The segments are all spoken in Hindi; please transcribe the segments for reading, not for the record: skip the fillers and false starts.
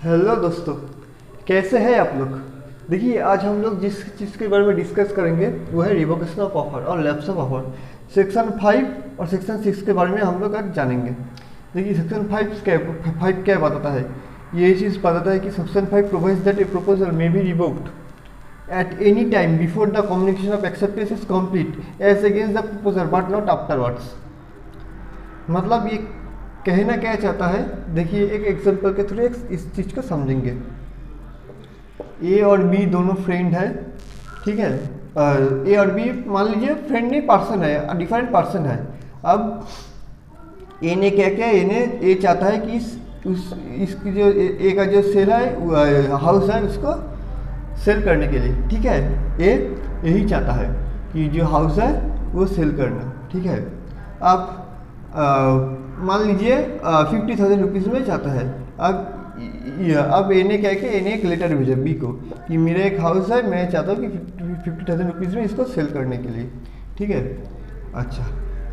हेलो दोस्तों, कैसे हैं आप लोग। देखिए, आज हम लोग जिस चीज़ के बारे में डिस्कस करेंगे वो है रिवोकेशन ऑफ ऑफर और लैप्स ऑफ ऑफर। सेक्शन 5 और सेक्शन 6 के बारे में हम लोग आज जानेंगे। देखिए, सेक्शन 5 क्या बताता है। ये चीज़ बताता है कि section 5 provides that a proposal may be revoked at any time before the communication of acceptance is complete as against the proposer but not afterwards। मतलब ये कहना क्या चाहता है, देखिए एक एग्जांपल के थ्रू इस चीज़ को समझेंगे। ए और बी दोनों फ्रेंड है, ठीक है। ए और बी मान लीजिए फ्रेंड नहीं, पर्सन है, डिफरेंट पर्सन है। अब ए ने क्या किया, ए चाहता है कि इसकी जो ए का जो सेल है, हाउस है, उसको सेल करने के लिए, ठीक है। ए यही चाहता है कि जो हाउस है वो सेल करना, ठीक है। अब मान लीजिए 50,000 रुपीज़ में चाहता है। अब ए ने क्या किया, ए ने एक लेटर भेजा बी को कि मेरा एक हाउस है, मैं चाहता हूँ कि 50,000 रुपीज़ में इसको सेल करने के लिए, ठीक है। अच्छा,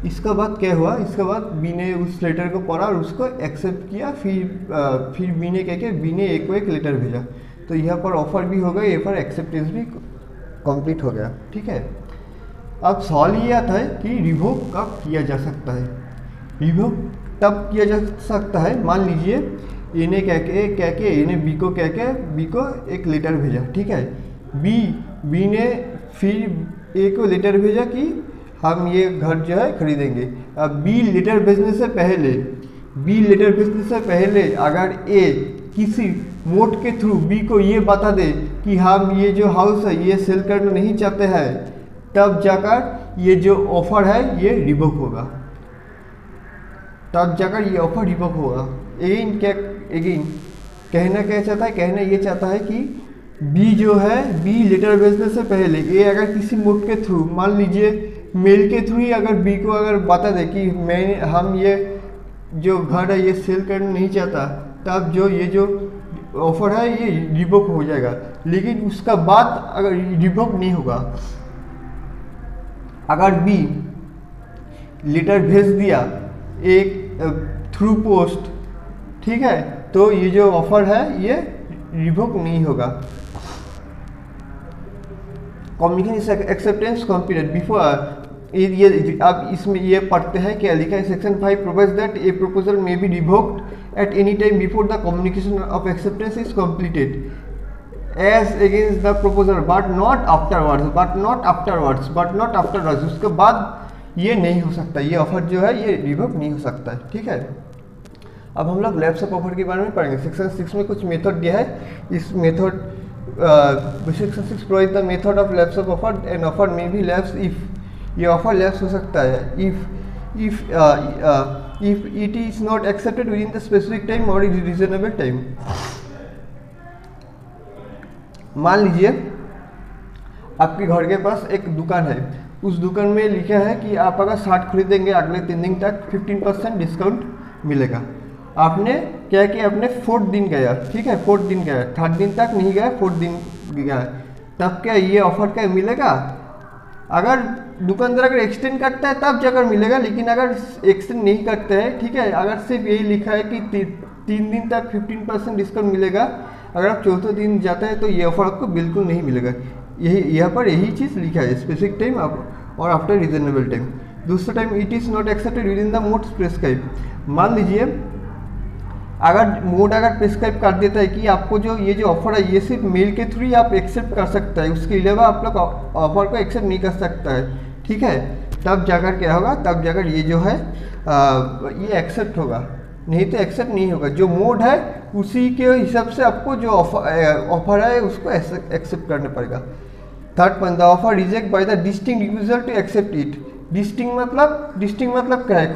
इसका बाद क्या हुआ, इसके बाद बी ने उस लेटर को पढ़ा और उसको एक्सेप्ट किया। फिर बी ने क्या किया, बी ने ए को एक लेटर भेजा, तो यहाँ पर ऑफर भी हो गया, यहाँ पर एक्सेप्टेंस भी कंप्लीट हो गया, ठीक है। अब सवाल ये आता है कि रिवोक कब किया जा सकता है। रिवोक तब किया जा सकता है, मान लीजिए ए ने क्या ए ने बी को बी को एक लेटर भेजा, ठीक है। बी ने फिर ए को लेटर भेजा कि हम ये घर जो है खरीदेंगे। अब बी लेटर भेजने से पहले अगर ए किसी मोड के थ्रू बी को ये बता दे कि हम ये जो हाउस है ये सेल करना नहीं चाहते हैं, तब जाकर ये जो ऑफर है ये रिवोक होगा, तब जाकर ये ऑफर रिवोक होगा। अगेन कहना क्या चाहता है, कहना ये चाहता है कि बी जो है, बी लेटर भेजने से पहले ए अगर किसी मोड के थ्रू, मान लीजिए मेल के थ्रू ही अगर बी को अगर बता दे कि हम ये जो घर है ये सेल करना नहीं चाहता, तब जो ये जो ऑफर है ये रिवोक हो जाएगा। लेकिन उसका बाद अगर रिवोक नहीं होगा, अगर बी लेटर भेज दिया एक थ्रू पोस्ट, ठीक है, तो ये जो ऑफर है ये रिवोक नहीं होगा। कम्युनिकेशन एक्सेप्टेंस कंप्लीटेड बिफोर ये अब इसमें ये पढ़ते हैं क्या लिखा है। Section 5 provides that a proposal may be revoked at any time before the communication of acceptance is completed as against the proposal but not afterwards. उसके बाद ये नहीं हो सकता, ये ऑफर जो है ये रिवोक नहीं हो सकता है, ठीक है। अब हम लोग लैप्स ऑफ ऑफर के बारे में पढ़ेंगे। सेक्शन 6 में कुछ मेथड दिया है। इस method section 6 provide the method of lapse of offer and offer may be lapse if, ये ऑफर लैप्स हो सकता है if it is not accepted with in the specific time और रीजनेबल टाइम। मान लीजिए आपके घर के पास एक दुकान है, उस दुकान में लिखा है कि आप अगर शर्ट खरीदेंगे अगले 3 दिन तक 15% डिस्काउंट मिलेगा। आपने क्या किया, आपने 4th दिन गया, ठीक है, 4th दिन गया, 3rd दिन तक नहीं गया, 4th दिन गया, तब क्या ये ऑफर क्या मिलेगा। अगर दुकानदार अगर एक्सटेंड करता है तब जाकर मिलेगा, लेकिन अगर एक्सटेंड नहीं करते हैं, ठीक है, अगर सिर्फ यही लिखा है कि 3 दिन तक 15% डिस्काउंट मिलेगा, अगर आप 4th दिन जाते हैं तो ये ऑफर आपको बिल्कुल नहीं मिलेगा। यही यहाँ पर यही चीज़ लिखा है, स्पेसिफिक टाइम और आफ्टर रीजनेबल टाइम। दूसरा time it is not accepted with in the mode prescribe. मान लीजिए अगर मोड अगर प्रिस्क्राइब कर देता है कि आपको जो ये जो ऑफर है ये सिर्फ मेल के थ्रू ही आप एक्सेप्ट कर सकता है, उसके अलावा आप लोग ऑफर को एक्सेप्ट नहीं कर सकता है, ठीक है, तब जाकर क्या होगा, तब जाकर ये जो है ये एक्सेप्ट होगा, नहीं तो एक्सेप्ट नहीं होगा। जो मोड है उसी के हिसाब से आपको जो ऑफर है उसको एक्सेप्ट करना पड़ेगा। 3rd point, the offer reject by the distinct refusal to accept it. Distinct मतलब क्या है,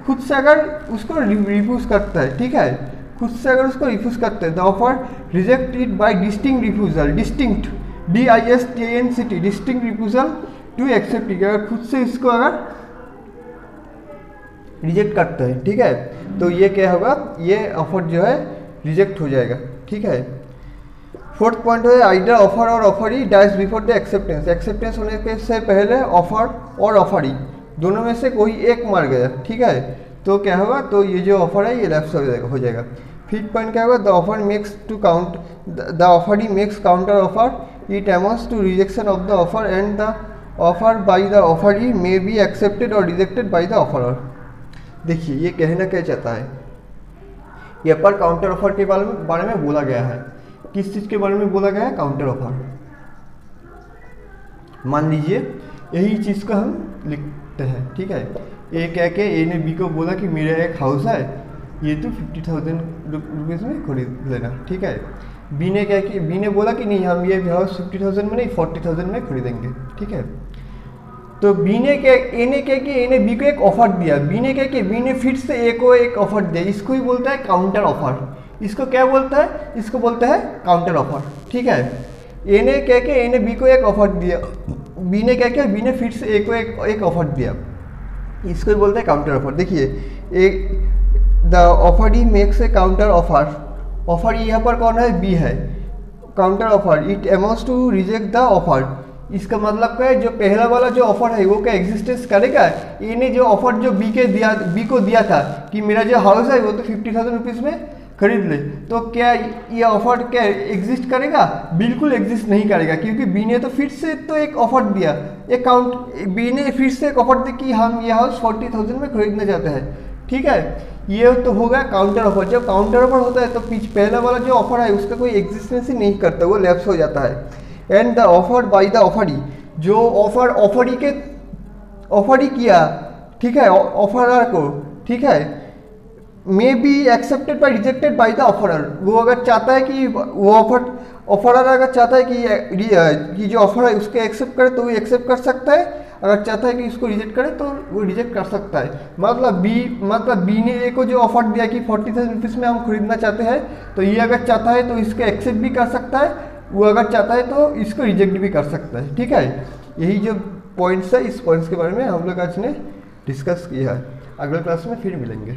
खुद से अगर उसको रिफ्यूज करता है, ठीक है, खुद से अगर उसको रिफ्यूज करते हैं, the offer reject it by distinct refusal, distinct DISTINCT distinct refusal to accept it. अगर खुद से इसको अगर रिजेक्ट करता है, ठीक है, तो ये क्या होगा, ये ऑफर जो है रिजेक्ट हो जाएगा, ठीक है। 4th पॉइंट है आइडर ऑफर और offeree dies before the acceptance. Acceptance होने के से पहले ऑफर और ऑफरी दोनों में से कोई एक मर गया, ठीक है, तो क्या होगा, तो ये जो ऑफर है ये लैप्स हो जाएगा। फिफ्थ पॉइंट क्या होगा, the offer makes to count, the offer makes counter offer, it amounts to rejection of the offer and the offer by the offeree may be accepted और रिजेक्टेड बाई द ऑफरर। देखिए ये कहना क्या चाहता है, यहाँ पर काउंटर ऑफर के बारे में बोला गया है। किस चीज़ के बारे में बोला गया है, काउंटर ऑफर। मान लीजिए यही चीज़ को हम लिखते हैं, ठीक है। ए कह के ए ने बी को बोला कि मेरा एक हाउस है, ये तो 50,000 रुपीज़ में खरीद लेना, ठीक है। बी ने क्या कि बी ने बोला कि नहीं हम ये हाउस 50,000 में नहीं 40,000 में खरीदेंगे, ठीक है। तो बी ने क्या, ए ने क्या कि ए ने बी को एक ऑफर दिया, बी ने क्या कि बी ने फिर से ए को एक ऑफर दिया, इसको ही बोलता है काउंटर ऑफर। इसको क्या बोलता है, इसको बोलता है काउंटर ऑफर, ठीक है। ए ने क्या कि ए ने बी को एक ऑफर दिया, बी ने क्या किया, बी ने फिर से ए को एक ऑफर दिया, इसको ही बोलते हैं काउंटर ऑफर। देखिए एक द ऑफर ही makes a counter offer, offer यहाँ पर कौन है, बी है, counter offer, it amounts to reject the offer. इसका मतलब क्या है, जो पहला वाला जो ऑफर है वो क्या एग्जिस्टेंस करेगा। ए ने जो ऑफर जो बी को दिया था कि मेरा जो हाउस है वो तो 50,000 रुपीज़ में खरीद ले, तो क्या ये ऑफर क्या एग्जिस्ट करेगा, बिल्कुल एग्जिस्ट नहीं करेगा, क्योंकि बी ने तो फिर से तो एक ऑफर दिया, एक बी ने फिर से एक ऑफर दिया कि हम ये हाउस 40,000 में खरीदना चाहते हैं, ठीक है। ये तो होगा काउंटर ऑफर। जब काउंटर ऑफर होता है तो पहला वाला जो ऑफर है उसका कोई एग्जिस्टेंस ही नहीं करता, वो लैप्स हो जाता है। And the offer by the offeree, जो ऑफर ही किया, ठीक है, ऑफरर को, ठीक है, मे be accepted by rejected by the offeror. वो अगर चाहता है कि वो ऑफरर अगर चाहता है कि जो ऑफर है उसको एक्सेप्ट करे तो वो एक्सेप्ट कर सकता है, अगर चाहता है कि इसको रिजेक्ट करे तो वो रिजेक्ट कर सकता है। मतलब बी ने ए को जो ऑफर दिया कि 40,000 रुपीज़ में हम खरीदना चाहते हैं, तो ये अगर चाहता है तो इसको एक्सेप्ट भी कर सकता है, वो अगर चाहता है तो इसको रिजेक्ट भी कर सकता है, ठीक है। यही जो पॉइंट्स है, इस पॉइंट्स के बारे में हम लोग आज ने डिस्कस किया है। अगले क्लास में फिर मिलेंगे।